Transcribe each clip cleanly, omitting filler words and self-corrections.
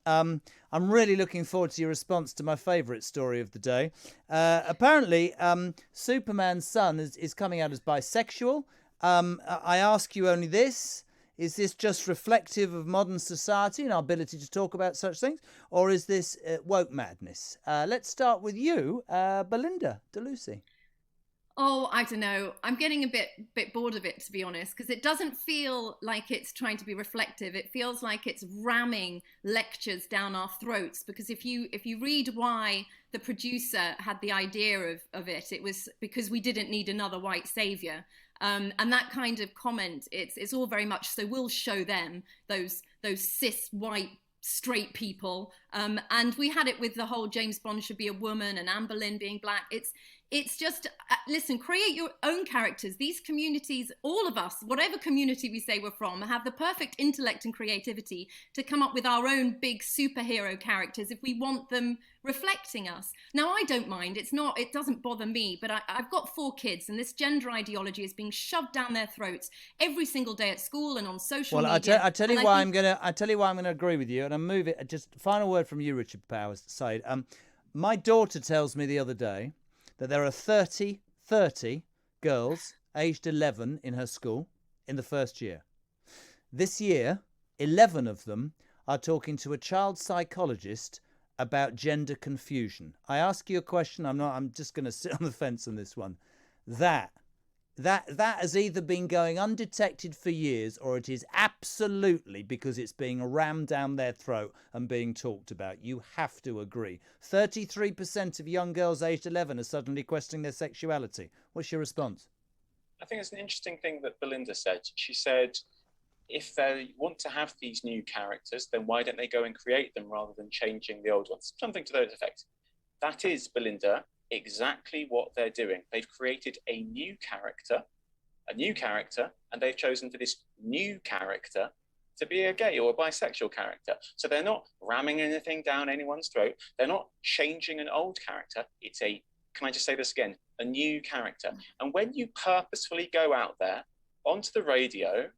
I'm really looking forward to your response to my favourite story of the day. Apparently, Superman's son is coming out as bisexual. I ask you only this. Is this just reflective of modern society and our ability to talk about such things? Or is this woke madness? Let's start with you, Belinda de Lucy. Oh, I don't know. I'm getting a bit bored of it, to be honest, because it doesn't feel like it's trying to be reflective. It feels like it's ramming lectures down our throats. Because if you read why the producer had the idea of it, it was because we didn't need another white savior. And that kind of comment, it's all very much so. We'll show them those cis white straight people. And we had it with the whole James Bond should be a woman and Anne Boleyn being black. It's just, listen, create your own characters. These communities, all of us, whatever community we say we're from, have the perfect intellect and creativity to come up with our own big superhero characters if we want them reflecting us. Now, I don't mind. It doesn't bother me, but I've got 4 kids, and this gender ideology is being shoved down their throats every single day at school and on social Well, media. I tell you why I tell you why I'm gonna agree with you, and I move it. Just final word from you, Richard Powers. Side. My daughter tells me the other day that there are 30 girls aged 11 in her school in the first year. This year, 11 of them are talking to a child psychologist about gender confusion. I ask you a question. I'm just going to sit on the fence on this one. That has either been going undetected for years, or it is absolutely because it's being rammed down their throat and being talked about. You have to agree. 33% of young girls aged 11 are suddenly questioning their sexuality. What's your response? I think it's an interesting thing that Belinda said. She said, if they want to have these new characters, then why don't they go and create them rather than changing the old ones? Something to that effect. That is, Belinda, exactly what they're doing. They've created a new character, and they've chosen for this new character to be a gay or a bisexual character. So they're not ramming anything down anyone's throat. They're not changing an old character. It's can I just say this again? A new character. And when you purposefully go out there onto the radio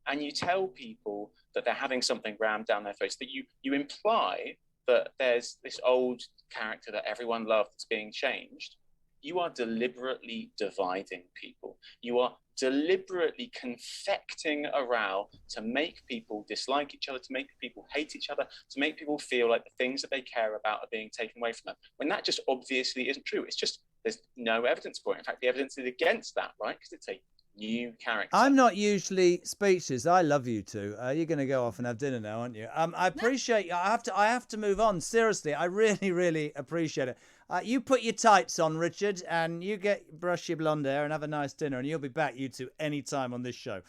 and you tell people that they're having something rammed down their throats, that you imply that there's this old character that everyone loved that's being changed, you are deliberately dividing people. You are deliberately confecting a row to make people dislike each other, to make people hate each other, to make people feel like the things that they care about are being taken away from them, when that just obviously isn't true. It's just, there's no evidence for it. In fact, the evidence is against that, right? Because it's a new character. I'm not usually speechless. I love you two. You're going to go off and have dinner now, aren't you? I appreciate you. I have to move on. Seriously, I really, really appreciate it. You put your tights on, Richard, and you brush your blonde hair and have a nice dinner, and you'll be back, you two, any time on this show.